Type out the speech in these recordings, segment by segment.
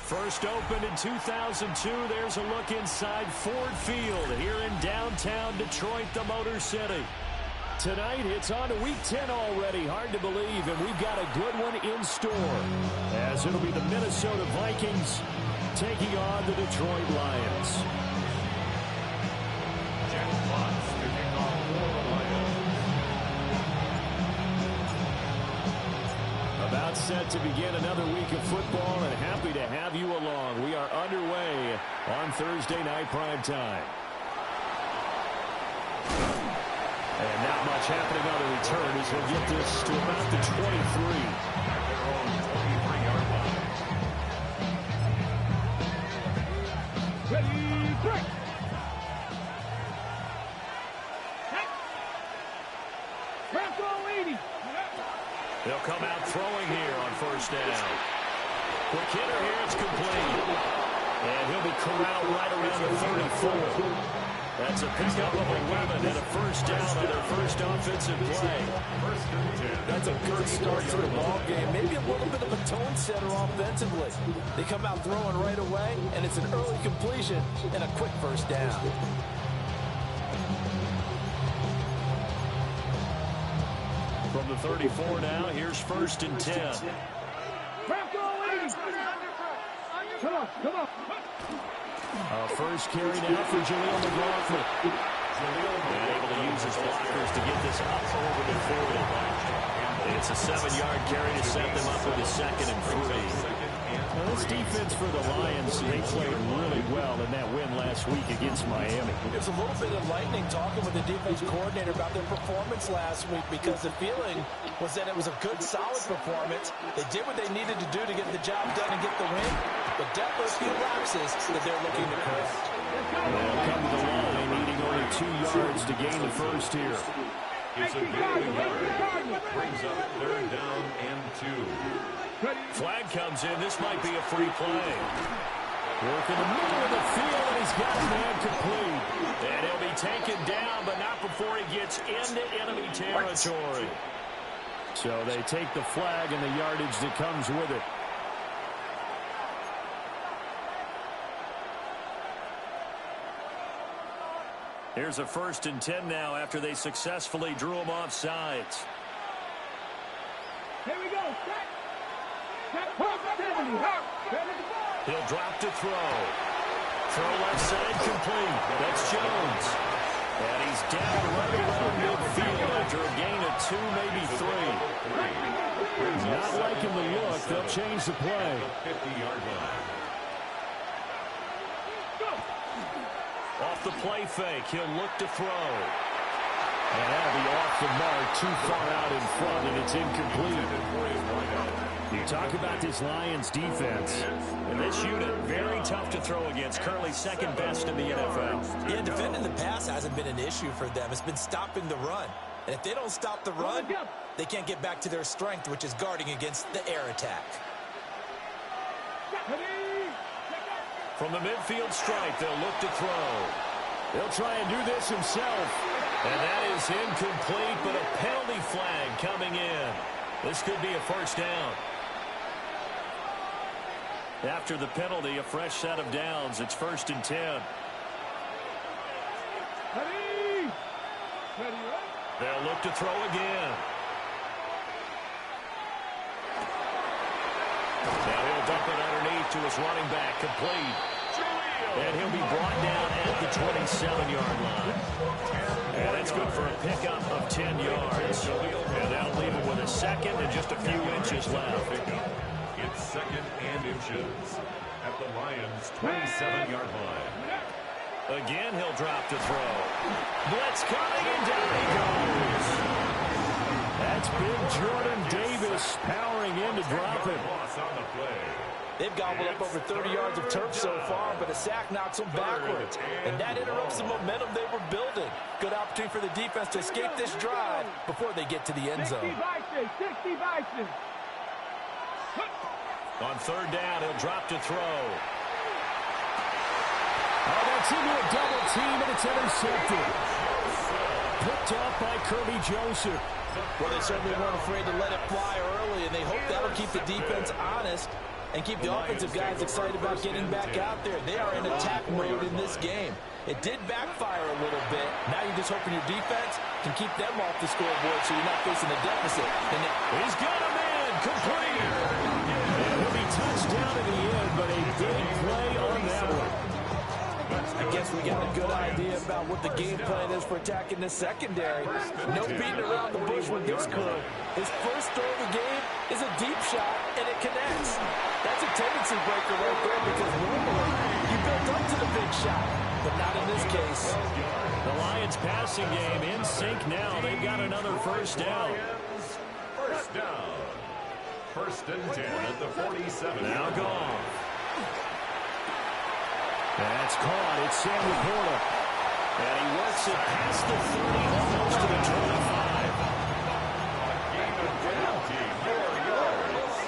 First opened in 2002, there's a look inside Ford Field here in downtown Detroit, the Motor City. Tonight, it's on to Week 10 already. Hard to believe, and we've got a good one in store, as it'll be the Minnesota Vikings taking on the Detroit Lions. About set to begin another week of football, and happy to have you along. We are underway on Thursday night primetime. And not much happening on the return as he'll get this to about the 23. Ready, break! Rambo 80! They'll come out throwing here on first down. Quick hitter here, it's complete. And he'll be corralled right around the 34. That's a pickup of 11 and a first down on their first offensive play. That's a good start to the ball game. Maybe a little bit of a tone setter offensively. They come out throwing right away, and it's an early completion and a quick first down. From the 34 now, here's first and 10. Come on. First carry now for Jaleel McLaughlin. And able to use his blockers to get this up over the 40. It's a 7-yard carry to set them up with a 2nd and 3. Now, this defense for the Lions, they played really well in that win last week against Miami. There's a little bit of lightning talking with the defense coordinator about their performance last week, because the feeling was that it was a good, solid performance. They did what they needed to do to get the job done and get the win, but definitely a few lapses that they're looking to correct. They'll come to the line, needing only 2 yards to gain the first here. It's a good yard. Brings up 3rd down and 2. Flag comes in. This might be a free play. Work in the middle of the field, and he's got a man complete. And he'll be taken down, but not before he gets into enemy territory. So they take the flag and the yardage that comes with it. Here's a 1st and 10 now after they successfully drew him off sides. Here we go. He'll drop to throw. Throw left side complete. That's Jones. And he's down right around midfield after a gain of 2, maybe 3. Not liking the look. They'll change the play. 50-yard line. Off the play fake, he'll look to throw. And that'll be off the mark, too far out in front, and it's incomplete. You talk about this Lions defense. And this unit, very tough to throw against. Currently 2nd best in the NFL. Yeah, defending the pass hasn't been an issue for them. It's been stopping the run. And if they don't stop the run, they can't get back to their strength, which is guarding against the air attack. From the midfield stripe, they'll look to throw. They'll try and do this himself. And that is incomplete, but a penalty flag coming in. This could be a first down. After the penalty, a fresh set of downs. It's 1st and 10. They'll look to throw again. Now he'll dump it underneath to his running back, complete. And he'll be brought down at the 27-yard line. And that's good for a pickup of 10 yards. And that'll leave him with a 2nd and just a few inches left. It's 2nd and inches at the Lions' 27-yard line. Again, he'll drop to throw. Blitz coming, and down he goes. That's big Jordan Davis powering in to drop it. They've gobbled up over 30 yards of turf so far, but a sack knocks them backwards. And that interrupts the momentum they were building. Good opportunity for the defense to escape this drive before they get to the end zone. 60 Vikings. On 3rd down, he'll drop to throw. Oh, that's into a double team, and it's intercepted. Picked up by Kirby Joseph. Well, they certainly weren't afraid to let it fly early, and they hope that'll keep the defense honest and keep the offensive guys excited about getting back out there. They are in attack mode in this game. It did backfire a little bit. Now you're just hoping your defense can keep them off the scoreboard so you're not facing a deficit. And he's got a man complete. And he'll be touched down in the end, but a big play on that one. I guess we got a good idea about what the game plan is for attacking the secondary. No beating around the bush with this crew. His first throw of the game is a deep shot, and it connects. That's a tendency breaker right there because normally you build up to the big shot, but not in this case. The Lions passing game in sync now. They've got another first down. First down. First and 10 at the 47. Now gone. That's caught. It's Sam Laporta. And he works it past the 30, almost to the 25. Gain of 24 yards.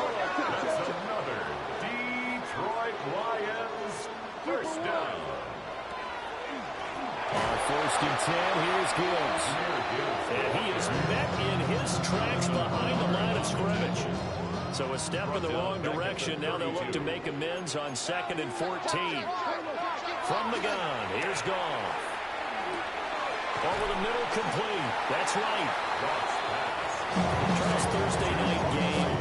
That's another Detroit Lions first down. First and 10, here's Gibbs. And he is met in his tracks behind the line of scrimmage. So a step in the wrong direction. Now they'll look to make amends on 2nd and 14. From the gun, here's Goff. Over the middle, complete. That's right. Charles, Thursday night game.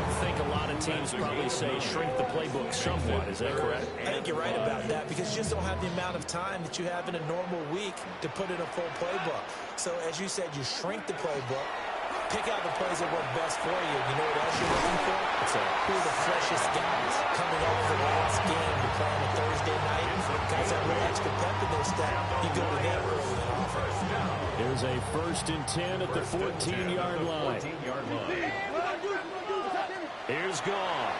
I think a lot of teams probably say shrink the playbook somewhat. Is that correct? I think you're right about that because you just don't have the amount of time that you have in a normal week to put in a full playbook. So as you said, you shrink the playbook, pick out the plays that work best for you. You know what else you're looking for? Who are the freshest guys coming off the last game to play on a Thursday night? Guys that really extra pep in their step. You go to them early and often. There's a first and 10 at the 14-yard line. Here's Goff.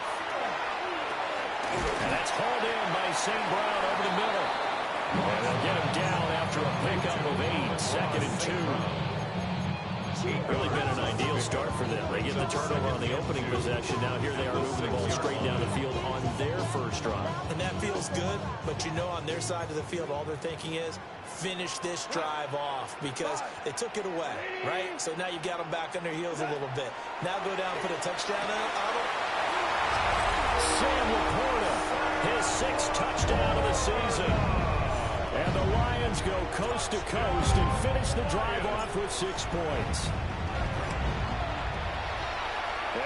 And that's hauled in by St. Brown over the middle. And they'll get him down after a pickup of 8. 2nd and 2. Really been an ideal start for them. They get the turnover on the opening possession. Now here they are moving the ball straight down the field on their first drive. And that feels good, but you know on their side of the field, all they're thinking is finish this drive off because they took it away, right? So now you've got them back on their heels a little bit. Now go down and put a touchdown on it. Sam Laporta, his 6th touchdown of the season. And the Lions go coast to coast and finish the drive off with 6 points.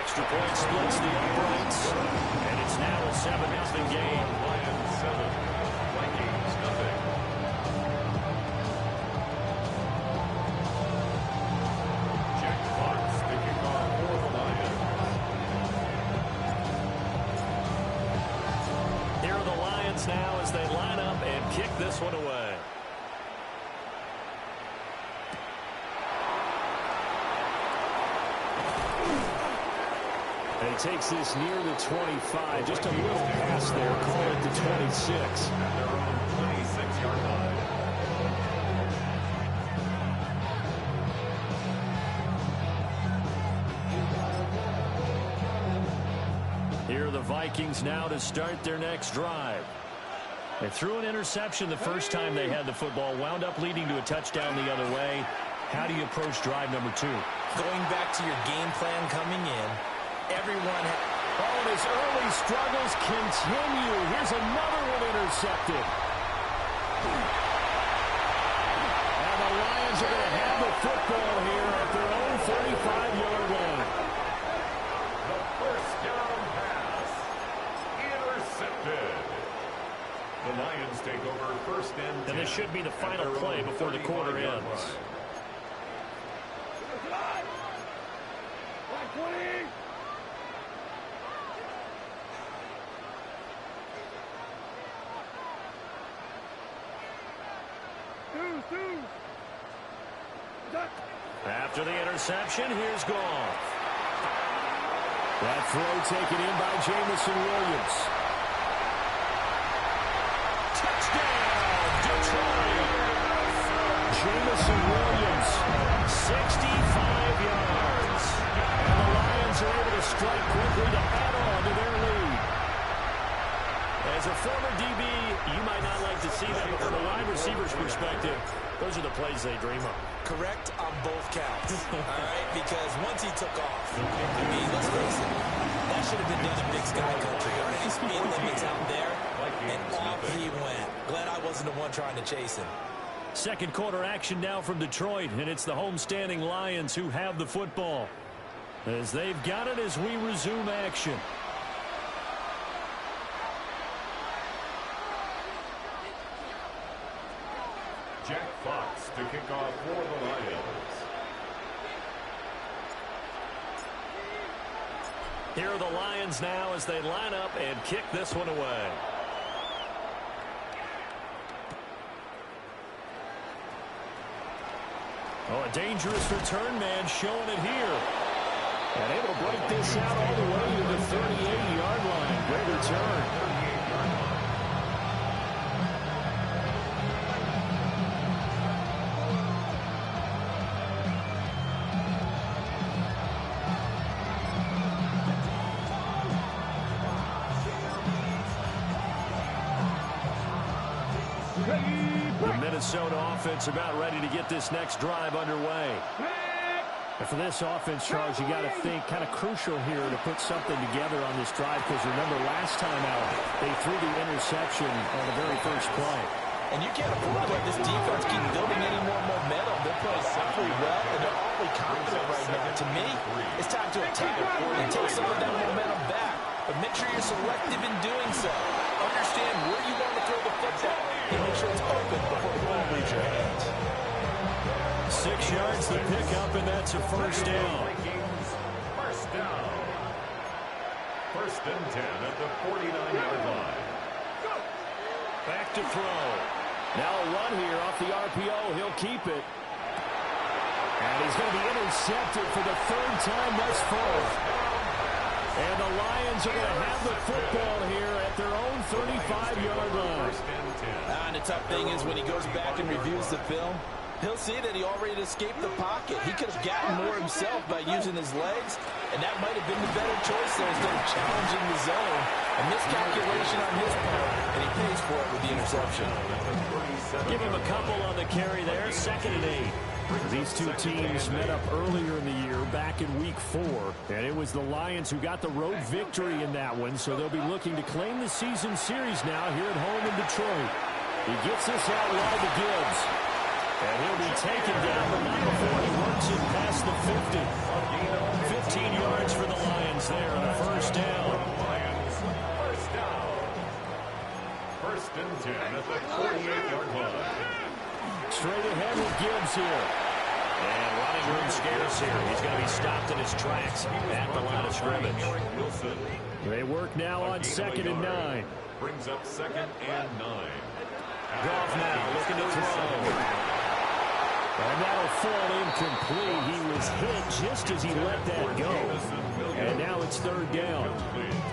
Extra point splits the uprights. And it's now a 7-0 game. Lions 7, Vikings nothing. Jack Fox to kick off for the Lions. Here are the Lions now as they line up and kick this one away. And he takes this near the 25. Just a little pass there. Call it the 26. At their own 26-yard line. Here are the Vikings now to start their next drive. They threw an interception the first time they had the football, wound up leading to a touchdown the other way. How do you approach drive number 2? Going back to your game plan coming in, everyone and his early struggles continue. Here's another one intercepted. And the Lions are going to have the football here at their own 35-yard line. The first down pass. Intercepted. The Lions take over first and 10. And this should be the final play before the quarter ends. After the interception, here's Goff. That throw taken in by Jamison Williams. Touchdown, Detroit! Jamison Williams, 65 yards. And the Lions are able to strike quickly to add on to their lead. As a former DB, you might not like to see that, but from a wide receiver's perspective, those are the plays they dream of. correct on both counts, all right? Because once he took off, I mean, let's face it, that should have been done in Big Sky Country. There aren't any speed limits out there, and off he went. Glad I wasn't the one trying to chase him. Second quarter action now from Detroit, and it's the homestanding Lions who have the football, as they've got it as we resume action. Jack Fox to kick off for the Lions. Here are the Lions now as they line up and kick this one away. Oh, a dangerous return man showing it here. And able to break this out all the way to the 38-yard line. Great return. The Minnesota offense about ready to get this next drive underway. And for this offense, Charles, you got to think kind of crucial here to put something together on this drive, because remember last time out they threw the interception on the very first play. And you can't afford to let this defense keep building any more momentum. They're playing awfully well, and they're awfully confident right now. To me, it's time to attack and take some of that momentum back. But make sure you're selective in doing so. Understand where you want to throw the football and make sure it's open before the ball leaves your hands. 6 yards to pick up, and that's a first down. First down. First and 10 at the 49-yard line. Back to throw. Now a run here off the RPO. He'll keep it. And he's going to be intercepted for the third time thus far. And the Lions are going to have the football here at their own 35-yard line. And the tough thing is when he goes back and reviews the film, he'll see that he already escaped the pocket. He could have gotten more himself by using his legs, and that might have been the better choice there instead of challenging the zone. A miscalculation on his part, and he pays for it with the interception. Give him a couple on the carry there. 2nd and 8. These two teams met up earlier in the year, back in Week 4, and it was the Lions who got the road victory in that one, so they'll be looking to claim the season series now here at home in Detroit. He gets this out wide to Gibbs, and he'll be taken down, but not before he works it past the 50. 15 yards for the Lions there on a first down. First and 10 at the 48-yard line. Straight ahead with Gibbs here. And running room scarce here. He's going to be stopped in his tracks at the line of scrimmage. They work now on 2nd and 9. Brings up 2nd and 9. Goff now looking to throw. And that'll fall incomplete. He was hit just as he let that go. And now it's 3rd down.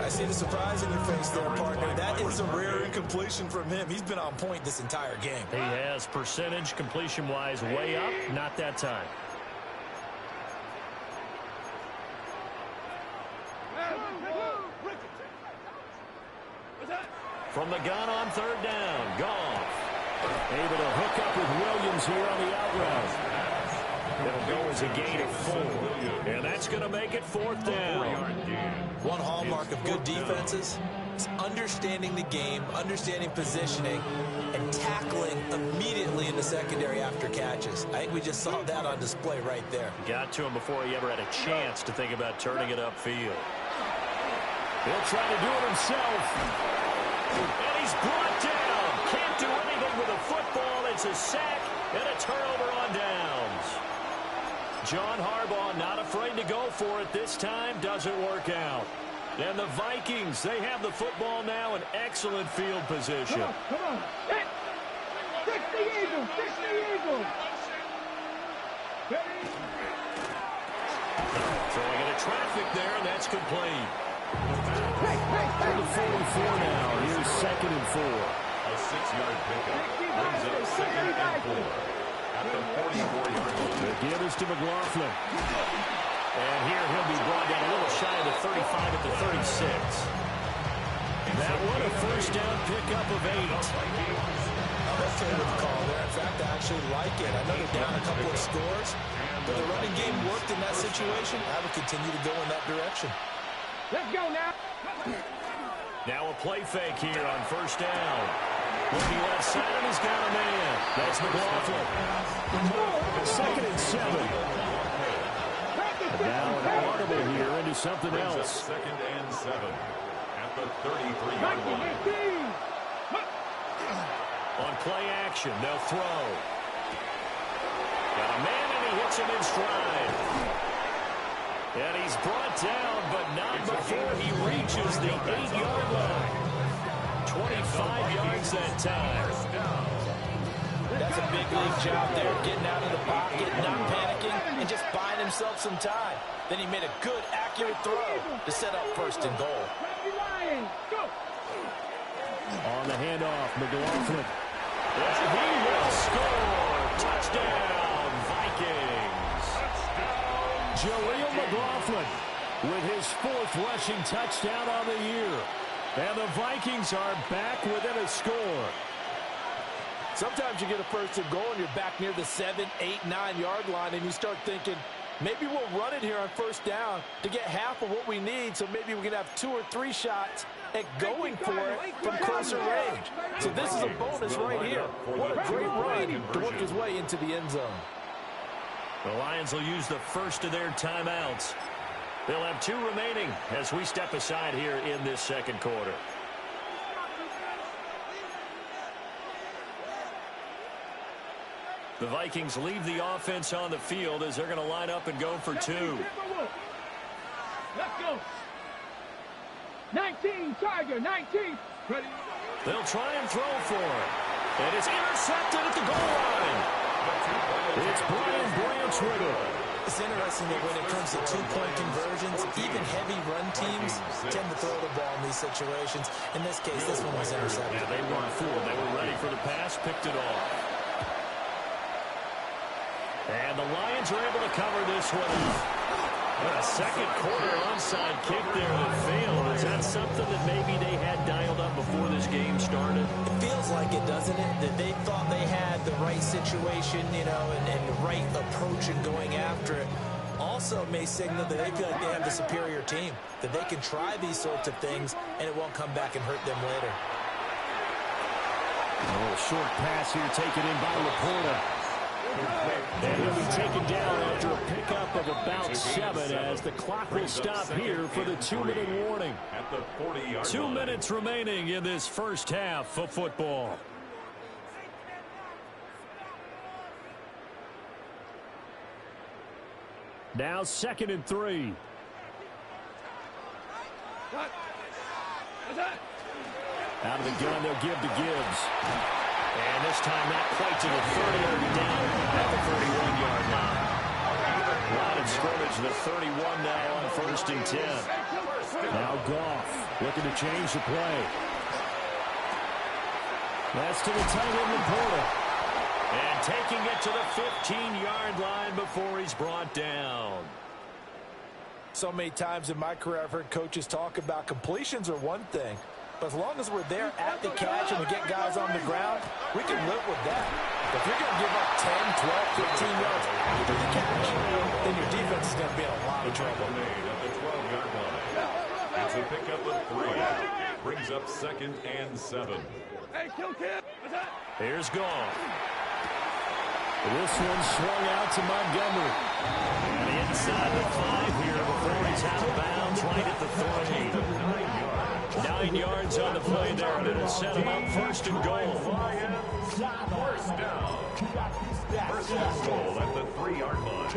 I see the surprise in your face there, partner. That is a rare incompletion from him. He's been on point this entire game. He has percentage completion-wise way up. Not that time. From the gun on 3rd down, Goff. Able to hook up with Williams here on the out route. It'll go as a gain of 4. And that's going to make it 4th down. One hallmark of good defenses is understanding the game, understanding positioning, and tackling immediately in the secondary after catches. I think we just saw that on display right there. Got to him before he ever had a chance to think about turning it upfield. He'll try to do it himself. And he's brought down. Can't do anything with a football. It's a sack and a turnover on downs. John Harbaugh not afraid to go for it this time. Doesn't work out. And the Vikings, they have the football now in excellent field position. Come on. Hit. 60 Eagles. 60 Eagles. Throwing into traffic there, and that's complete. For the 44 now. Here's 2nd and 4. A 6-yard pickup. Brings up 2nd and 4. At the 44-yard line. The give is to McLaughlin. And here he'll be brought down a little shy of the 35 at the 36. That one a first down pickup of 8. I'm okay with the call there. In fact, I actually like it. I know they're down a couple of scores, but the running game worked in that situation. I would continue to go in that direction. Let's go now. Now a play fake here on first down. Looking left side, and he's got a man. That's McLaughlin. 2nd and 7. And now an audible here into something else. 2nd and 7 at the 33-yard line. On play action, they'll throw. Got a man, and he hits him in stride. And he's brought down, but not before he reaches the 8-yard line. 25 yards that time. That's a big league job there, getting out of the pocket, not panicking, and just buying himself some time. Then he made a good, accurate throw to set up 1st and goal. On the handoff, McLaughlin. He will score. Touchdown, Vikings. Jaleel McLaughlin with his 4th rushing touchdown on the year. And the Vikings are back within a score. Sometimes you get a 1st and goal and you're back near the 7, 8, 9-yard line, and you start thinking, maybe we'll run it here on 1st down to get half of what we need, so maybe we can have 2 or 3 shots at going for it from closer range. So this is a bonus right here. What a great run to work his way into the end zone. The Lions will use the first of their timeouts. They'll have 2 remaining as we step aside here in this 2nd quarter. The Vikings leave the offense on the field as they're going to line up and go for 2. Let's go. 19, Tiger, 19. Ready. They'll try and throw for it. And it's intercepted at the goal line. It's Brian Branch with it. It's interesting that when it comes to 2-point conversions, even heavy run teams tend to throw the ball in these situations. In this case, this one was intercepted. Yeah, they weren't fooled. They were ready for the pass, picked it off. And the Lions are able to cover this one. A 2nd quarter onside kick there that failed. Is that something that maybe they had dialed up before this game started? It feels like it, doesn't it? That they thought they had the right situation, you know, and the right approach in going after it. Also may signal that they feel like they have the superior team, that they can try these sorts of things and it won't come back and hurt them later. A little short pass here taken in by Laporta. And he'll be taken down after a pickup of about 7 as the clock will stop here for the 2-minute warning. 2 minutes remaining in this first half of football. Now 2nd and 3. Out of the gun, they'll give to Gibbs. And this time not quite to the 30, down at the 31-yard line. Line of scrimmage, the 31 now on 1st and 10. Now Goff looking to change the play. That's to the tight end, Laporta. And taking it to the 15-yard line before he's brought down. So many times in my career I've heard coaches talk about completions are one thing. But as long as we're there at the catch and we get guys on the ground, we can live with that. If you're going to give up 10, 12, 15 yards after the catch, then your defense is going to be in a lot of trouble. At the 12-yard line. It's a pickup of 3. Brings up 2nd and 7. Hey, kill kid. Here's Goff. This one swung out to Montgomery. And inside the 5 here before he's out of bounds right at the 30. 9 yards on the play there, and it'll set him up 1st and goal. First down. 1st and goal at the 3-yard line.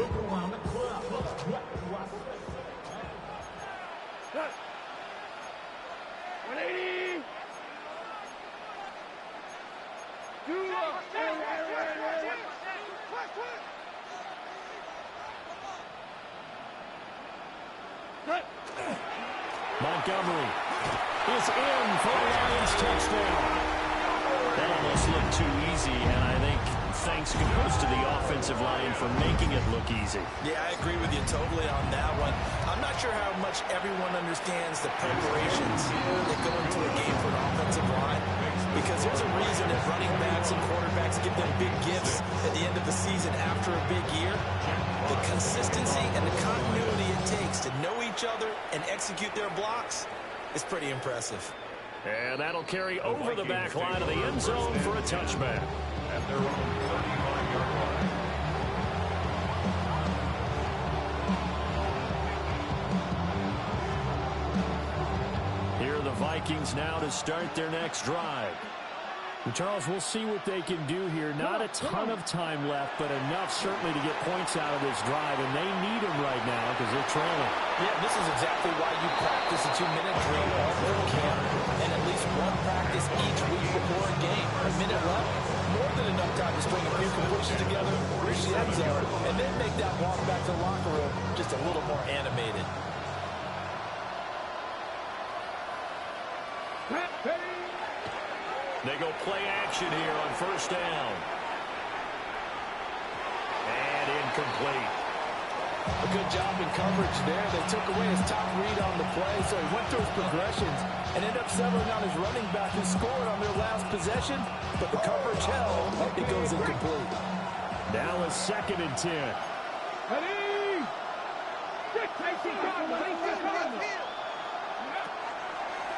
180. Montgomery is in for a Lions touchdown. That almost looked too easy, and I think thanks goes to the offensive line for making it look easy. Yeah, I agree with you totally on that one. I'm not sure how much everyone understands the preparations that go into a game for an offensive line. because there's a reason that running backs and quarterbacks give them big gifts at the end of the season after a big year. The consistency and the continuity it takes to know each other and execute their blocks is pretty impressive. And that'll carry over the back line of the end zone for a touchback. At their own 35-yard line. Here are the Vikings now to start their next drive. Charles, we'll see what they can do here. Not a ton of time left, but enough certainly to get points out of this drive, and they need them right now because they're trailing. Yeah, this is exactly why you practice a 2-minute drill all through camp and at least one practice each week before a game. A minute left, more than enough time to string a few completions together, reach the end zone, and then make that walk back to the locker room just a little more animated. They go play action here on first down. And incomplete. A good job in coverage there. They took away his top read on the play, so he went through his progressions and ended up settling on his running back who scored on their last possession, but the coverage held. It goes incomplete. Now a 2nd and 10. Ready?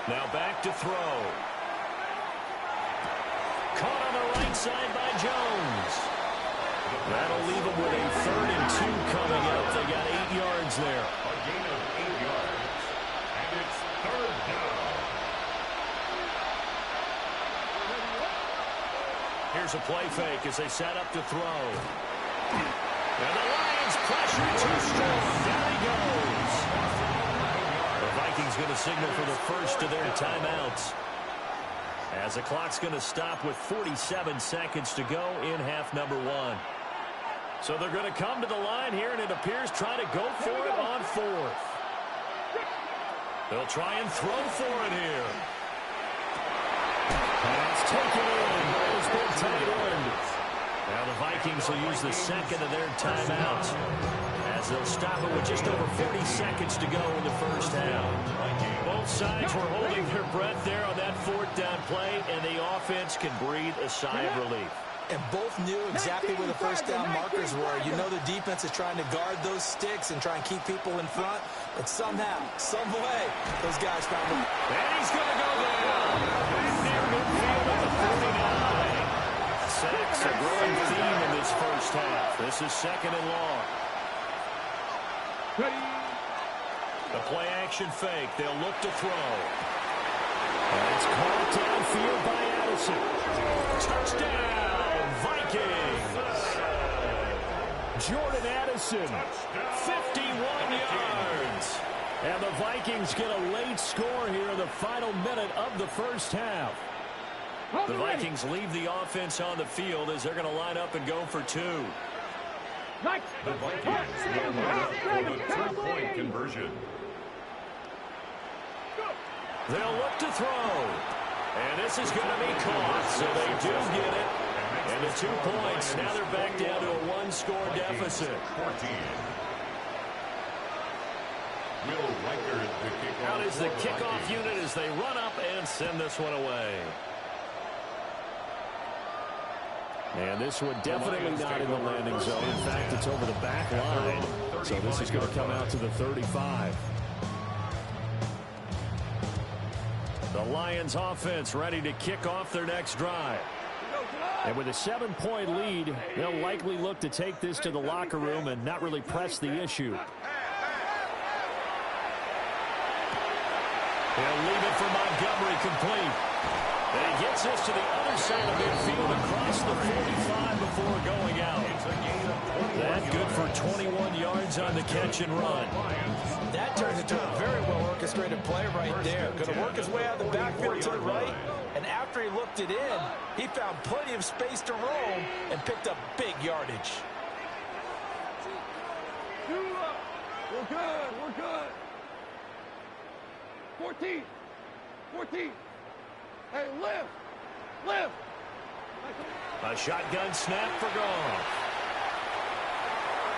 Now back to throw. Caught on the right side by Jones. That'll leave them with a 3rd and 2 coming up. They got 8 yards there. A gain of 8 yards. And it's 3rd down. Here's a play fake as they set up to throw. And the Lions pressure too strong. Down he goes. The Vikings going to signal for the first of their timeouts, as the clock's going to stop with 47 seconds to go in half number 1. So they're going to come to the line here, and it appears trying to go for it on 4th. They'll try and throw for it here. Pass taken in. It's been tight end. Now the Vikings will use the 2nd of their timeouts, as they'll stop it with just over 40 seconds to go in the first half. Both sides were holding their breath there on that 4th down play, and the offense can breathe a sigh of relief. And both knew exactly where the first down markers were. You know the defense is trying to guard those sticks and try and keep people in front, but somehow, some way, those guys found them. And he's going to go down. Near midfield at the 49. Sacks a growing theme in this first half. This is 2nd and long. The play action fake. They'll look to throw. And it's caught downfield by Addison. Touchdown, Vikings. Jordan Addison, 51 yards. and the Vikings get a late score here in the final minute of the first half. The Vikings leave the offense on the field as they're going to line up and go for 2. The Vikings will line up for the 3-point conversion. They'll look to throw. And this is going to be caught, so they do get it. And the 2 points, now they're back down to a 1-score deficit. 14. Will Riker, the kickoff. Out is the kickoff unit as they run up and send this one away. And this one definitely not in the landing zone. In fact, it's over the back line. So this is going to come out to the 35. The Lions offense ready to kick off their next drive. And with a 7-point lead, they'll likely look to take this to the locker room and not really press the issue. He'll leave it for Montgomery complete. And he gets this to the other side of midfield across the 45 before going out. That good for 21 yards on the catch and run. That turns into a very well-orchestrated play right there. Going to work his way out of the backfield to the right, and after he looked it in, he found plenty of space to roam and picked up big yardage. We're good. We're good. 14. 14. Hey, lift. Lift. A shotgun snap for Goff.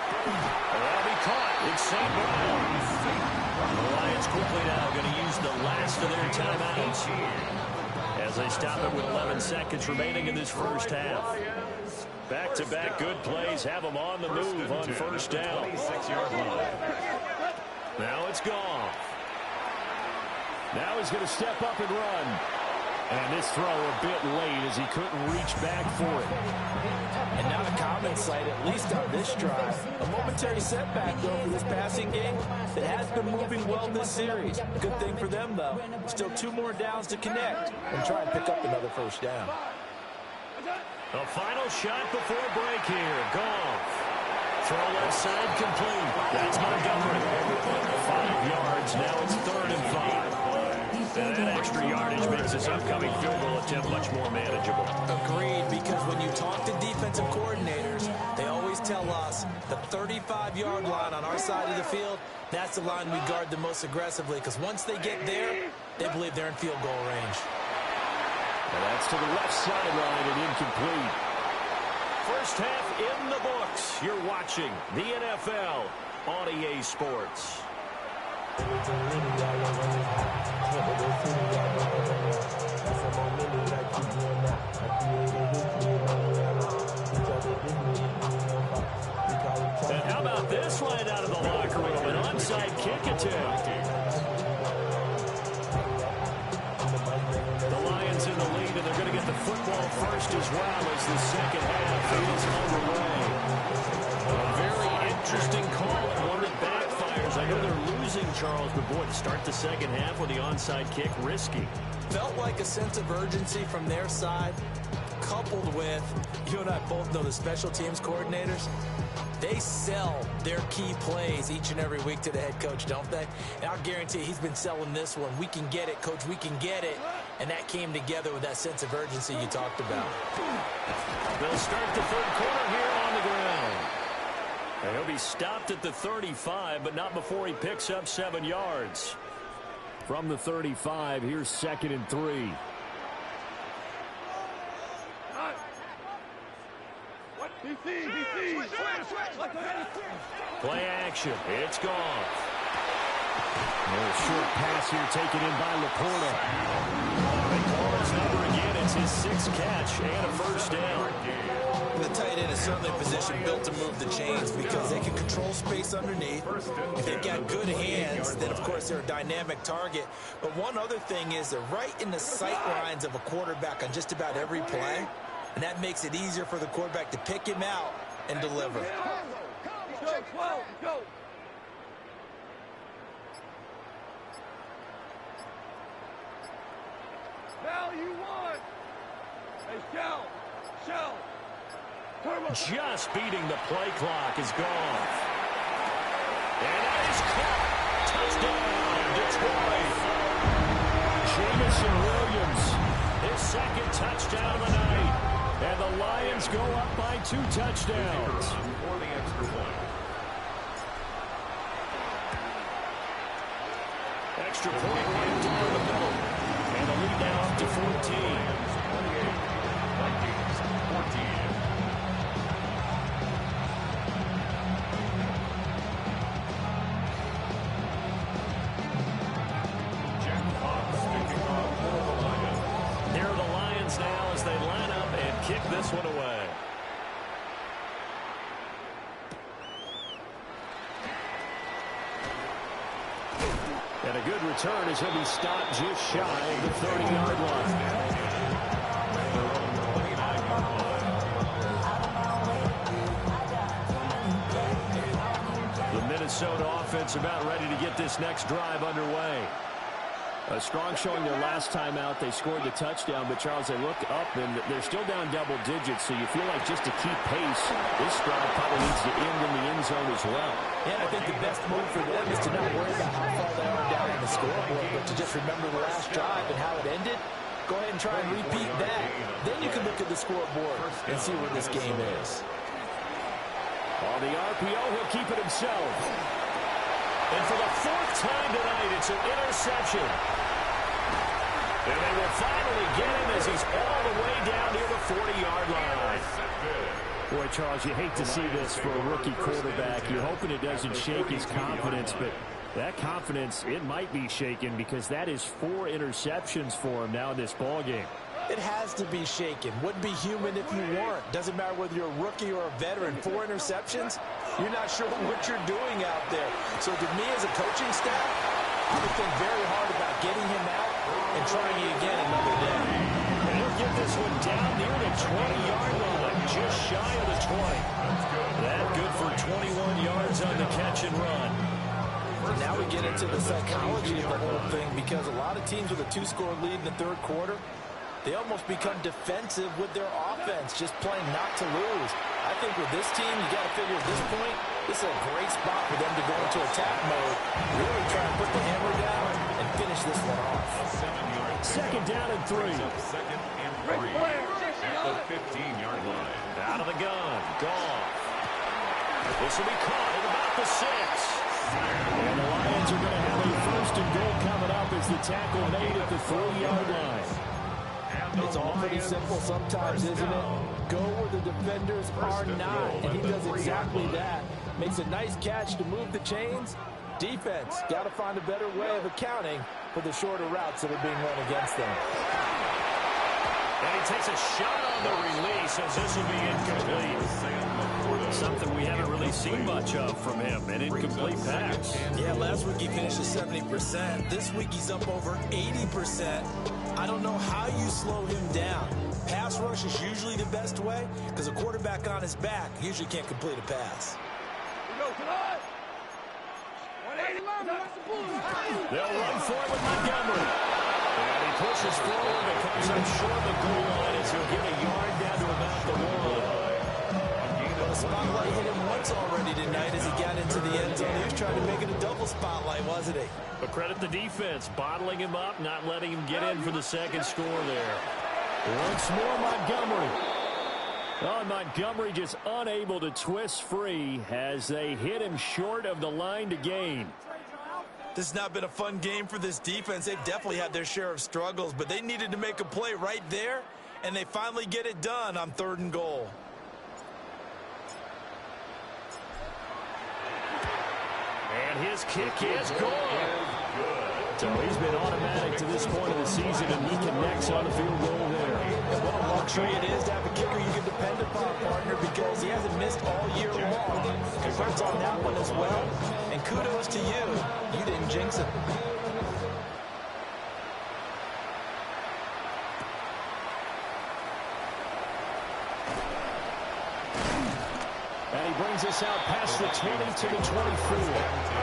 That'll be caught. It's St. Brown. The Lions quickly now going to use the last of their timeouts as they stop it with 11 seconds remaining in this first half. Back-to-back good plays have them on the move on first down. 26-yard line. Now it's Goff. Now he's going to step up and run. And this throw a bit late as he couldn't reach back for it. And not a common sight, at least on this drive. A momentary setback, though, for this passing game that has been moving well this series. Good thing for them, though. Still 2 more downs to connect and try and pick up another first down. A final shot before break here. Goff. Throw left side complete. That's Montgomery. 5 yards. Now it's 3rd and 5. And that extra yardage makes this upcoming field goal attempt much more manageable. Agreed, because when you talk to defensive coordinators, they always tell us the 35-yard line on our side of the field, that's the line we guard the most aggressively, because once they get there, they believe they're in field goal range. And that's to the left sideline and incomplete. First half in the books. You're watching the NFL on EA Sports. And how about this right out of the locker room? An onside kick attempt. The Lions in the lead, and they're going to get the football first as well as the second half is underway. A very interesting call, one that backfires. I know they're losing, Charles, but boy, to start the second half with the onside kick, risky. Felt like a sense of urgency from their side, coupled with, you and I both know the special teams coordinators, they sell their key plays each and every week to the head coach, don't they? And I'll guarantee he's been selling this one. We can get it, coach, we can get it. And that came together with that sense of urgency you talked about. They'll start the third quarter here on the ground. And he'll be stopped at the 35, but not before he picks up 7 yards. From the 35, here's 2nd and 3. Play action. It's gone. A short pass here taken in by Laporta. They call his number again. It's his 6th catch and a first down. The tight end is certainly a position built to move the chains because they can control space underneath. If they've got good hands, then of course they're a dynamic target. But one other thing is they're right in the sight lines of a quarterback on just about every play. And that makes it easier for the quarterback to pick him out and deliver. Go. Now you want. Hey, Shell. Just beating the play clock is gone. And that is caught. Touchdown, Detroit. Jamison Williams, his 2nd touchdown of the night. And the Lions go up by 2 touchdowns. For the extra point. Extra point right down the middle. And the lead now up to 14. 28. Vikings 14. Jack Fox picking off for the Lions. Here are the Lions now as they line up and kick this one away. And a good return as he'll be stopped just shy of the 30-yard line. The Minnesota offense about ready to get this next drive underway. A strong showing their last time out. They scored the touchdown, but Charles, they look up and they're still down double digits, so you feel like just to keep pace, this drive probably needs to end in the end zone as well. Yeah, I think the best move for them is to not worry about how far they are down on the scoreboard, but to just remember the last drive and how it ended. Go ahead and try and repeat that. Then you can look at the scoreboard and see where this game is. On the RPO, he'll keep it himself. And for the 4th time tonight, it's an interception. And they will finally get him as he's all the way down near the 40-yard line. Boy, Charles, you hate to see this for a rookie quarterback. You're hoping it doesn't shake his confidence, but That confidence, it might be shaken because that is 4 interceptions for him now in this ballgame. It has to be shaken. Wouldn't be human if you weren't. Doesn't matter whether you're a rookie or a veteran. 4 interceptions, you're not sure what you're doing out there. So to me as a coaching staff, I would think very hard about getting him out and trying it again another day. And he'll get this one down near the 20-yard line, just shy of the 20. That good for 21 yards on the catch and run. Now we get into the psychology of the whole thing because a lot of teams with a 2-score lead in the third quarter, they almost become defensive with their offense, just playing not to lose. I think with this team, you got to figure at this point, this is a great spot for them to go into attack mode, really try and put the hammer down and finish this one off. Second down and 3. Second and 3 at the 15-yard line. Out of the gun, Goff. This will be caught at about the 6. And the Lions are going to have a first and goal coming up as the tackle made at the 3-yard line. It's all pretty simple sometimes, isn't it? Go where the defenders are not, and he does exactly that. Makes a nice catch to move the chains. Defense, got to find a better way of accounting for the shorter routes that are being run against them. And he takes a shot on the release as this will be incomplete. Something we haven't really seen much of from him, an incomplete pass. Yeah, last week he finished at 70%. This week he's up over 80%. I don't know how you slow him down. Pass rush is usually the best way because a quarterback on his back usually can't complete a pass. They'll run for it with Montgomery. And he pushes forward but comes up short of the goal line as he'll get a yard down to about the 1. The spotlight hit him once already tonight as he got into the end zone. He was trying to make it a double spotlight, wasn't he? But credit the defense, bottling him up, not letting him get in for the second score there. Once more, Montgomery. Oh, Montgomery just unable to twist free as they hit him short of the line to gain. This has not been a fun game for this defense. They've definitely had their share of struggles, but they needed to make a play right there, and they finally get it done on 3rd and goal. And his kick is gone. So he's been automatic to this point of the season, and he connects on the field goal there. And what a luxury it is to have a kicker you can depend upon, partner, because he hasn't missed all year long. Congrats on that one as well, and kudos to you. You didn't jinx it. And he brings us out past the 20 to the 24.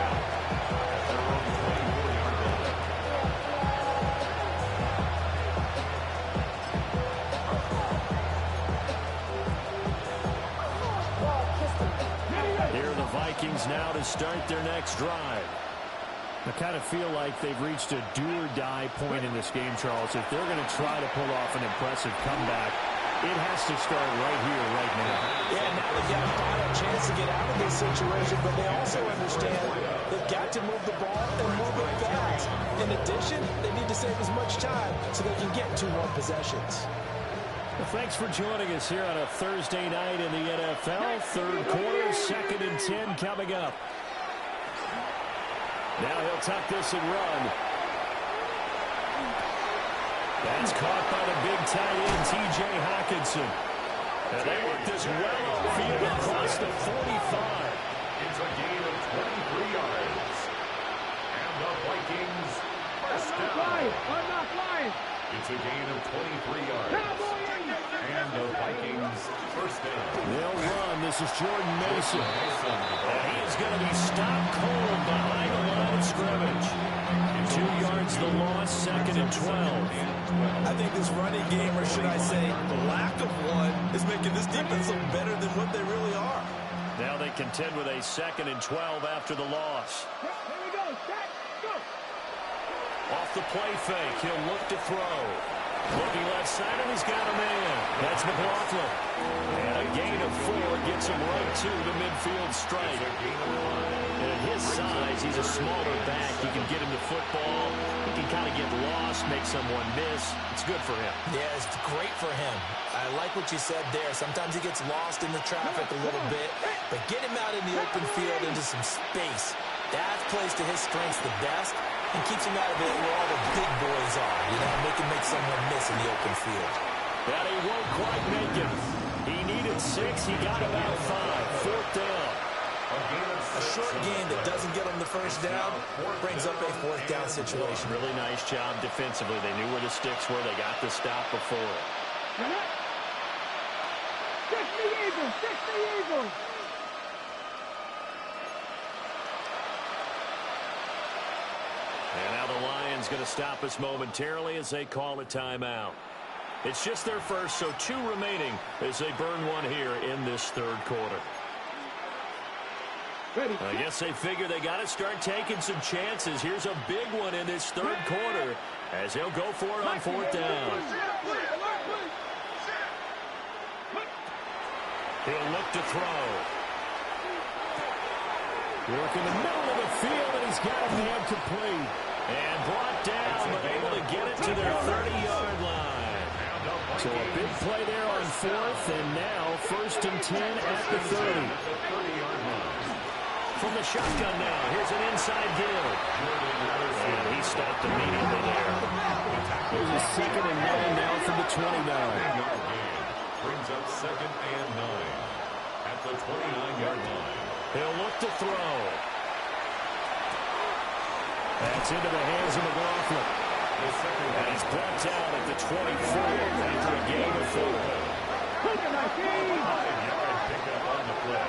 Vikings now to start their next drive. I kind of feel like they've reached a do-or-die point in this game, Charles. If they're going to try to pull off an impressive comeback, it has to start right here, right now. Yeah, now they've got a final chance to get out of this situation, but they also understand they've got to move the ball and move it fast. In addition, they need to save as much time so they can get 2 more possessions. Well, thanks for joining us here on a Thursday night in the NFL. Third quarter, 2nd and 10 coming up. Now he'll tuck this and run. That's caught by the big tight end, T.J. Hockenson. And they work this well upfield across the 45. It's a gain of 23 yards. And the Vikings first down. It's a gain of 23 yards. And the Vikings first down. They'll run. This is Jordan Mason. And he is going to be stopped cold behind the line of scrimmage. 2 yards the loss, 2nd and 12. I think this running game, or should I say the lack of one, is making this defense look better than what they really are. Now they contend with a 2nd and 12 after the loss. Here we go. Set. Go. Off the play fake, he'll look to throw. Looking left side, and he's got a man. That's McLaughlin. And a gain of 4 gets him right to the midfield strike. And at his size, he's a smaller back. You can get him to football. He can kind of get lost, make someone miss. It's good for him. Yeah, it's great for him. I like what you said there. Sometimes he gets lost in the traffic a little bit, but get him out in the open field into some space. That plays to his strengths the best and keeps him out of it where all the big boys are, make someone miss in the open field. But he won't quite make it. He needed 6. He got about 5. 4th down. A short game that doesn't get him the first down brings up a 4th down situation. Really nice job defensively. They knew where the sticks were. They got the stop before. Kick the Eagles! Kick the Eagles! And now the Lions going to stop us momentarily as they call a timeout. It's just their first, so 2 remaining as they burn one here in this 3rd quarter. I guess they figure they got to start taking some chances. Here's a big one in this 3rd quarter as he'll go for it on 4th down. He'll look to throw. Work in the middle of the field, and he's got a man complete. And brought down, but able to get it to their 30-yard line. So a big play there on 4th, and now 1st and 10 at the 30. From the shotgun now, here's an inside give. And he stopped immediately there. Here's a 2nd and 9 now from the 29. Brings up 2nd and 9 at the 29-yard line. He'll look to throw. That's into the hands of McLaughlin. And he's blocked out at the 24 after a gain of 4. 5-yard pickup on the play.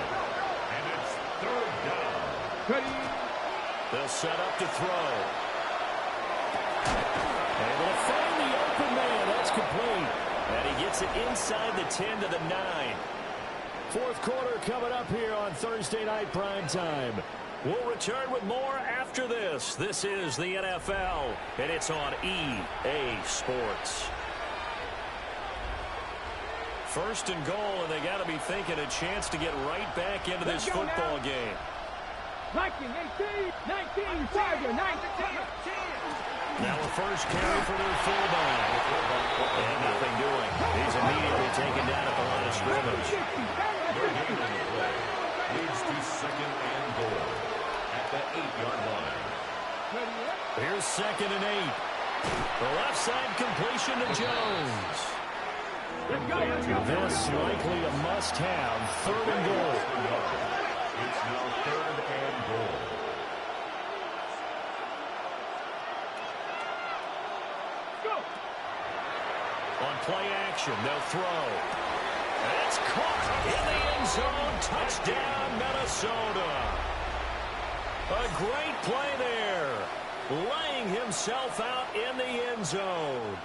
And it's 3rd down. They'll set up to throw. Able to find the open man. That's complete. And he gets it inside the 10 to the 9. 4th quarter coming up here on Thursday Night Primetime. We'll return with more after this. This is the NFL, and it's on EA Sports. 1st and goal, and they got to be thinking a chance to get right back into this football game. Viking 18, 19, Tiger 19. Now a first carry for their fullback. And nothing doing. He's immediately taken down at the line of scrimmage. Their gain on the play leads to 2nd and goal at the 8-yard line. Here's 2nd and 8. The left side completion to Jones. This likely a must-have 3rd and goal. It's now 3rd and goal. On play action, they'll throw. That's caught in the end zone. Touchdown, Minnesota. A great play there. Laying himself out in the end zone.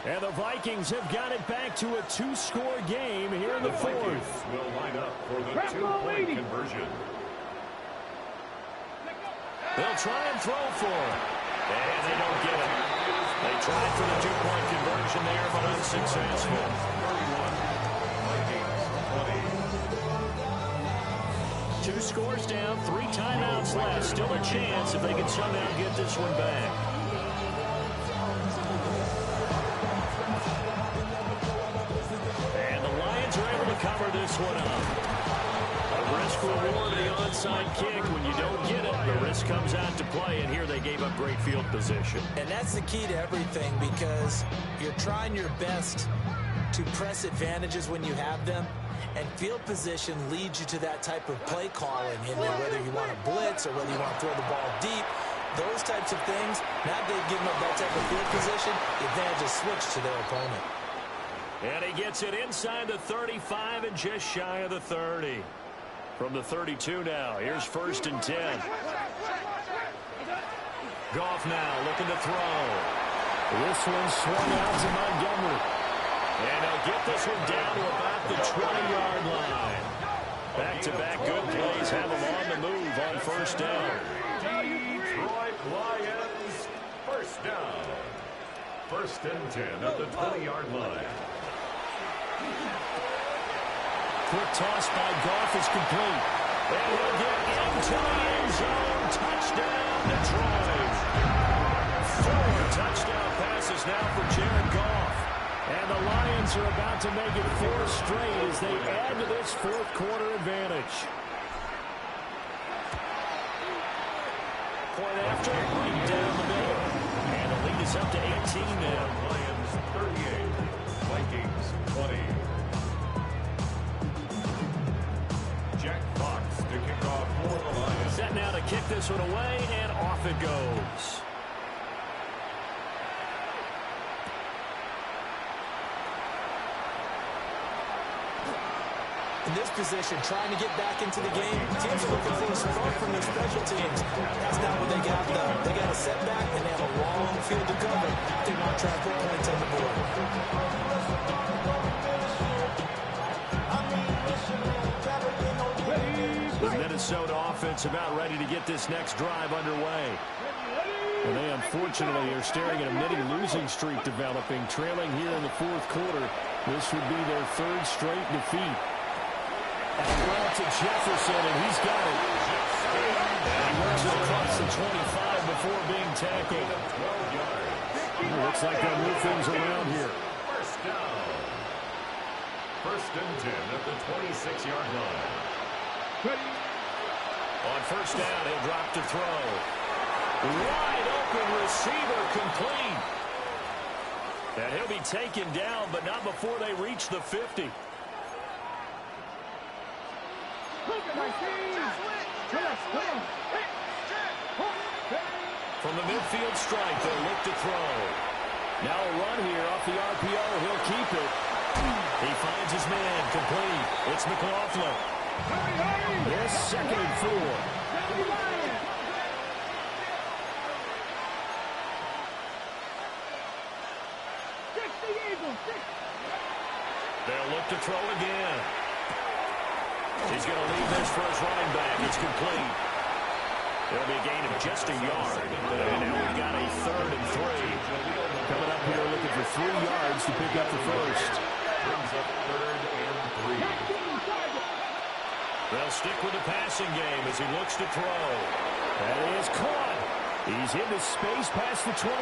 And the Vikings have got it back to a 2-score game here in the 4th. Will line up for the 2-point conversion. They'll try and throw for it. And they don't get it. They tried for the 2-point conversion there, but unsuccessful. 2 scores down, 3 timeouts left. Still a chance if they can somehow get this one back. And the Lions are able to cover this one up. A risk-reward of the onside kick. When you don't get it, the risk comes out to play, and here they gave up great field position. And that's the key to everything, because you're trying your best to press advantages when you have them, and field position leads you to that type of play calling, whether you want to blitz or whether you want to throw the ball deep. Those types of things, now they've given up that type of field position, the advantage is switched to their opponent. And he gets it inside the 35 and just shy of the 30. From the 32 now, here's 1st and 10. Goff now looking to throw. This one swung out to Montgomery. And he'll get this one down to about the 20-yard line. Back-to-back good plays have him on the move on 1st down. Detroit Lions, 1st down. 1st and 10 at the 20-yard line. Quick toss by Goff is complete. And he'll get into the end zone. Touchdown, Detroit. 4 touchdown passes now for Jared Goff. And the Lions are about to make it 4 straight as they add to this 4th quarter advantage. after, right down the middle. And the lead is up to 18 now. Lions 38, Vikings 20. Jack Fox to kick off for the Lions. Set now to kick this one away, and off it goes. In this position, trying to get back into the game, teams are looking for a spark from their special teams. That's not what they got, though. They got a setback, and they have a long field to cover. They want to try to put points on the board. The Minnesota offense about ready to get this next drive underway. And they unfortunately are staring at a mini losing streak developing, trailing here in the fourth quarter. This would be their third straight defeat. Well to Jefferson, and he's got it. And he runs it across the 25 before being tackled. Looks like they'll move things around here. First down. First and 10 at the 26-yard line. On first down, he'll drop to throw. Wide open receiver complete. And he'll be taken down, but not before they reach the 50. From the midfield stripe, they'll look to throw. Now a run here off the RPO. He'll keep it. He finds his man complete. It's McLaughlin. This second and 4. They'll look to throw again. He's going to leave this for his running back. It's complete. It'll be a gain of just a yard. And now we've got a 3rd and 3. Coming up here looking for 3 yards to pick up the first. Brings up 3rd and 3. They'll stick with the passing game as he looks to throw. That is caught. He's into space past the 25.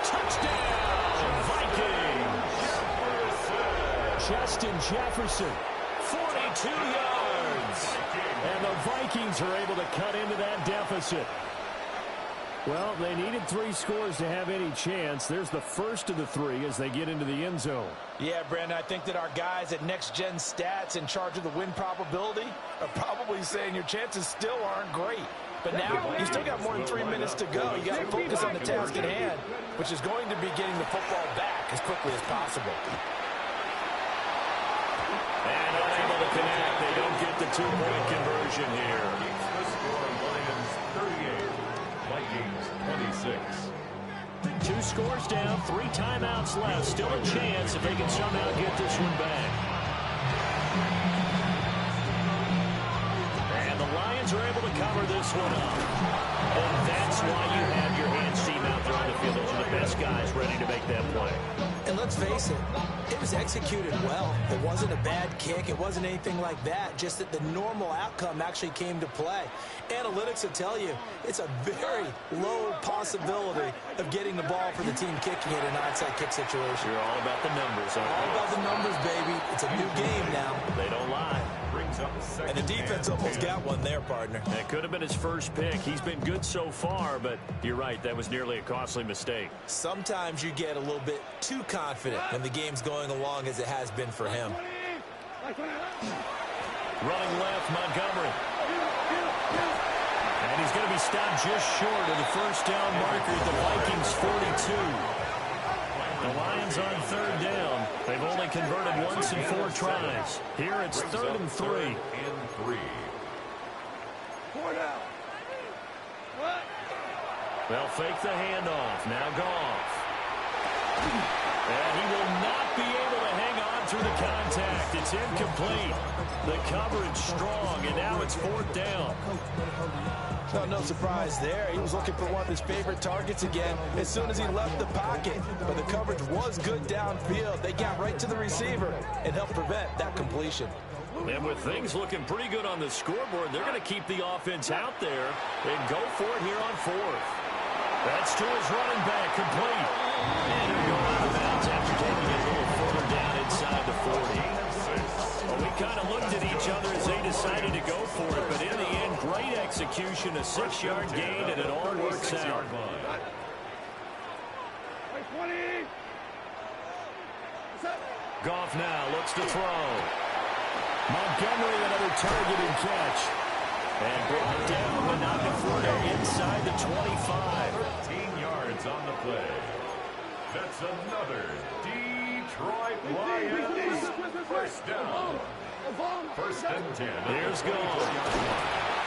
Touchdown, Vikings. Justin Jefferson, 42 yards. And the Vikings are able to cut into that deficit. Well, they needed 3 scores to have any chance. There's the first of the 3 as they get into the end zone. Yeah, Brandon, I think that our guys at Next Gen Stats in charge of the win probability are probably saying your chances still aren't great. But now you still got more than 3 minutes to go. You got to focus on the task at hand, which is going to be getting the football back as quickly as possible. And unable to connect. They don't get the 2-point conversion here. The score, Lions 38, Vikings 26. 2 scores down, 3 timeouts left. Still a chance if they can somehow get this one back. And the Lions are able to cover this one up. And that's why you have your hands team out there on the field. Those are the best guys ready to make that play. And let's face it, it was executed well. It wasn't a bad kick. It wasn't anything like that. Just that the normal outcome actually came to play. Analytics will tell you it's a very low possibility of getting the ball for the team kicking it in an onside kick situation. You're all about the numbers. All about the numbers, baby. It's a new game now. They don't lie. And the defense almost got one there, partner. That could have been his first pick. He's been good so far, but you're right. That was nearly a costly mistake. Sometimes you get a little bit too confident when the game's going along as it has been for him. Running left, Montgomery. And he's going to be stopped just short of the first down marker at the Vikings 42. The Lions on 3rd down. They've only converted once in 4 tries. Here it's 3rd and 3. They'll fake the handoff. Now Goff. And he will not be able to hang on through the contact. It's incomplete. The coverage strong, and now it's 4th down. No surprise there. He was looking for one of his favorite targets again as soon as he left the pocket. But the coverage was good downfield. They got right to the receiver and helped prevent that completion. And with things looking pretty good on the scoreboard, they're going to keep the offense out there and go for it here on 4th. That's to his running back, complete. And he'll go out of bounds after taking it a little further down inside the 40. A kind of looked at each other as they decided to go for it, but in the end, great execution, a 6-yard gain, and it all works out. Goff now looks to throw. Montgomery, another target and catch. And brought down, but not before they're inside the 25. 13 yards on the play. That's another Detroit Lions first down. First and 10. Here's Goff.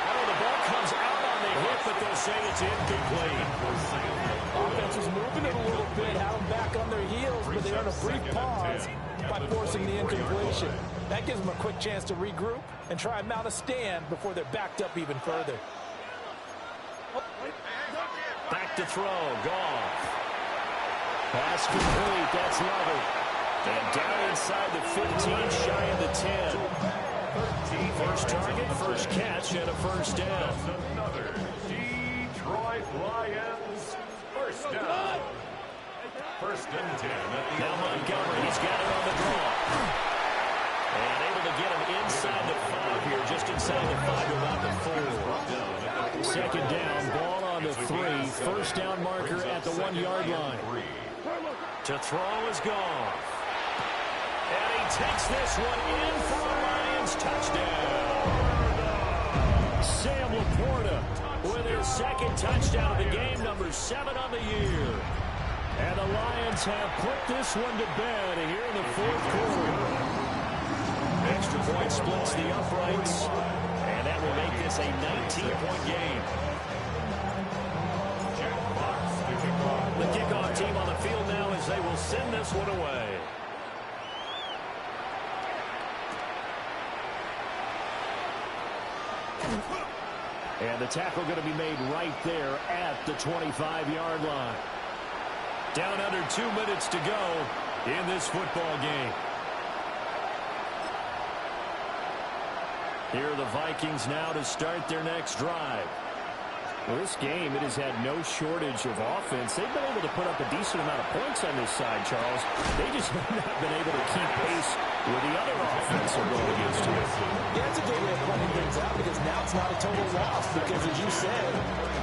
Oh, the ball comes out on the hit, but they'll say it's incomplete. Offense was moving it a little bit, had them back on their heels, but they earned a brief pause by forcing the incompletion. That gives them a quick chance to regroup and try and mount a stand before they're backed up even further. Back to throw, Goff. Pass complete, that's level. And down inside the 15, shy of the 10. First target, first catch, and a first down. That's another Detroit Lions first down. First and 10. Now Montgomery, he's got it on the draw. And able to get him inside the 5 here, just inside the 5 to about the 4. Second down, ball on the 3. First down marker at the 1-yard line. To throw is Goff. And he takes this one in for a Lions touchdown. Sam Laporta with his second touchdown of the game, number 7 on the year. And the Lions have put this one to bed here in the 4th quarter. Extra point splits the uprights, and that will make this a 19-point game. The kickoff team on the field now as they will send this one away. And the tackle going to be made right there at the 25-yard line. Down under 2 minutes to go in this football game. Here are the Vikings now to start their next drive. Well, this game, it has had no shortage of offense. They've been able to put up a decent amount of points on this side, Charles. They just have not been able to keep pace with the other offense they're going against here. Yeah, that's a good way of pointing things out because now it's not a total loss because, as you said,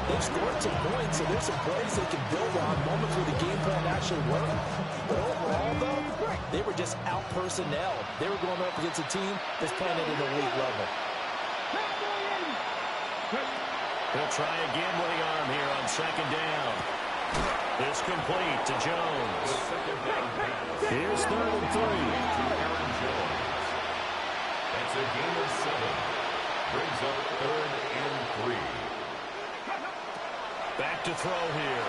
they've scored some points, so there's some plays they can build on, moments where the game plan actually worked. But overall, though, they were just out-personnel. They were going up against a team that's playing at an elite level. He'll try again with the arm here on second down. It's complete to Jones. Here's 3rd and 3. That's a gain of 7. Brings up 3rd and 3. Back to throw here.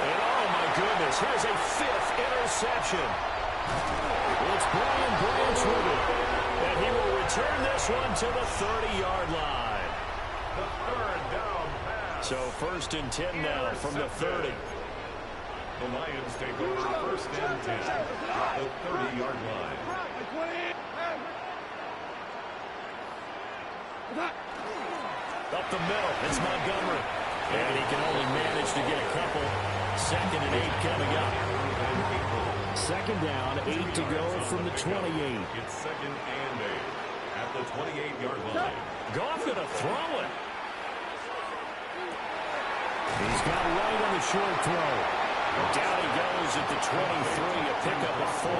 And oh my goodness, here's a 5th interception. It's Brian Branch with it. And he will return this one to the 30-yard line. The 3rd down pass. So 1st and 10 now from the 30. The Lions take over 1st and 10 at the 30-yard line. Up the middle, it's Montgomery. And he can only manage to get a couple. 2nd and 8 coming up. 2nd down, 8 to go from the 28. It's 2nd and 8 at the 28-yard line. Goff going to throw it. He's got right on the short throw. Down he goes at the 23, a pickup of 4.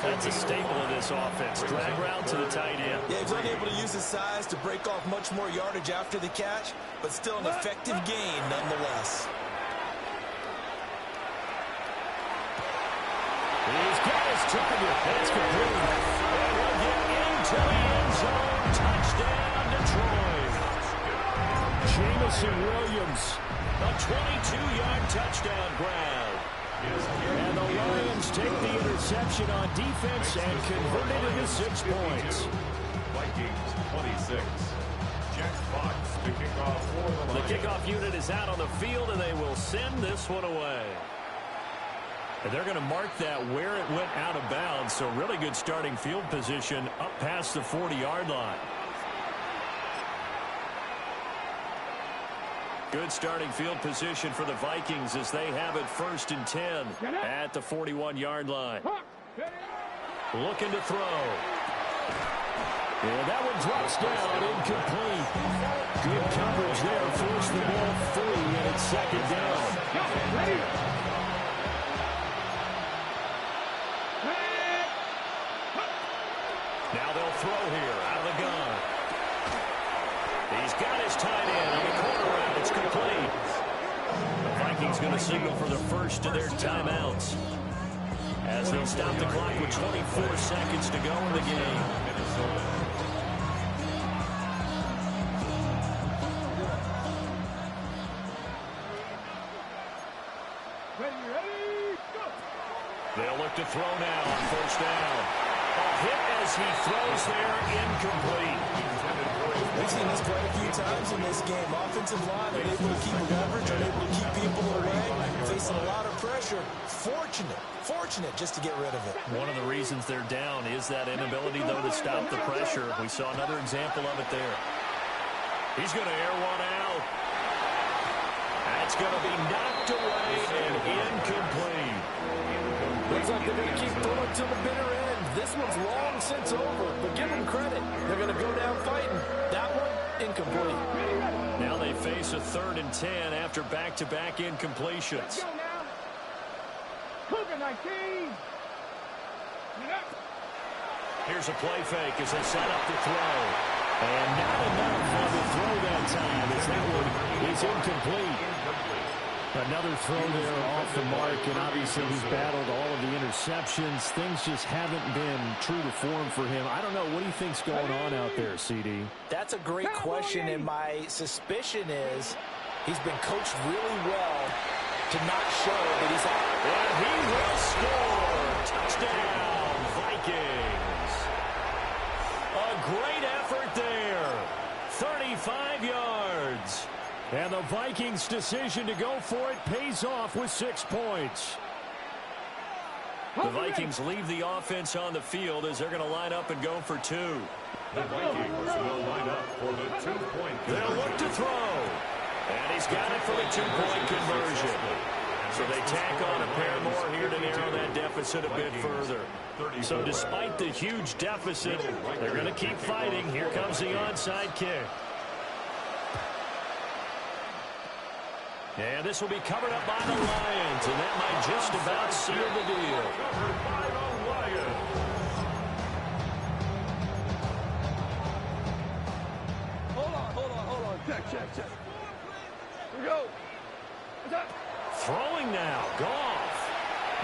That's a staple of this offense. Drag route to the tight end. Yeah, he's unable to use his size to break off much more yardage after the catch, but still an effective gain nonetheless. He's got his target. That's complete. And he'll get into the end zone. Touchdown, Detroit. Jamison Williams, a 22-yard touchdown grab. And the Lions take the interception on defense and convert it into 6 points. Vikings 26. Jack Fox to kick off for the Lions. The kickoff unit is out on the field, and they will send this one away. And they're going to mark that where it went out of bounds, so really good starting field position up past the 40-yard line. Good starting field position for the Vikings as they have it 1st and 10 at the 41-yard line. Looking to throw. And that one drops down, incomplete. Good coverage there, forced the ball free, and it's second down. Now they'll throw here, out of the gun. He's got his tight end on the corner route. It's complete. The Vikings going to signal for the first of their timeouts as they stop the clock with 24 seconds to go in the game. They'll look to throw now on first down. A hit as he throws there, incomplete. We've seen this quite a few times in this game. Offensive line unable to keep leverage, unable to keep people away, facing a lot of pressure. Fortunate just to get rid of it. One of the reasons they're down is that inability, though, to stop the pressure. We saw another example of it there. He's going to air one out. That's going to be knocked away and incomplete. Looks like they're going to keep throwing to the bitter end. This one's long since over, but give them credit. They're going to go down fighting. That one, incomplete. Now they face a 3rd and 10 after back-to-back incompletions. Here's a play fake as they set up the throw. And not enough on the throw that time as that one is incomplete. Another throw there off the mark, and obviously he's battled all of the interceptions. Things just haven't been true to form for him. I don't know. What do you think's going on out there, CD? That's a great question, and my suspicion is he's been coached really well to not show that he's out. And he will score. Touchdown, Vikings. A great effort there. 35 yards. And the Vikings' decision to go for it pays off with 6 points. The Vikings leave the offense on the field as they're going to line up and go for 2. The Vikings will line up for the 2-point. They'll look to throw. And he's got it for the 2-point conversion. So they tack on a pair more here to narrow that deficit a bit further. So despite the huge deficit, they're going to keep fighting. Here comes the onside kick. And this will be covered up by the Lions, and that might just about seal the deal. Covered by the Lions. Hold on. Check. Here we go. Throwing now, Goff.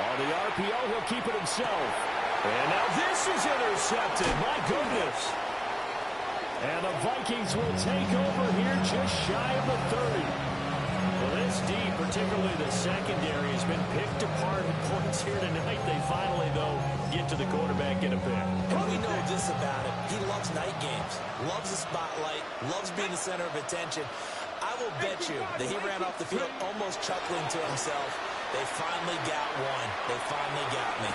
On the RPO, he'll keep it himself. And now this is intercepted. My goodness. And the Vikings will take over here just shy of the 30. Well, this D, particularly the secondary, has been picked apart in points here tonight. They finally, though, get to the quarterback in a pick. And we know this about him. He loves night games, loves the spotlight, loves being the center of attention. I will bet you that he ran off the field almost chuckling to himself. They finally got one. They finally got me.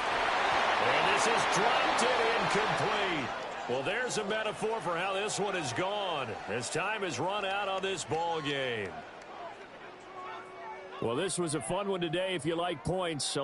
And this is dropped it incomplete. Well, there's a metaphor for how this one is gone as time has run out on this ball game. Well, this was a fun one today if you like points. So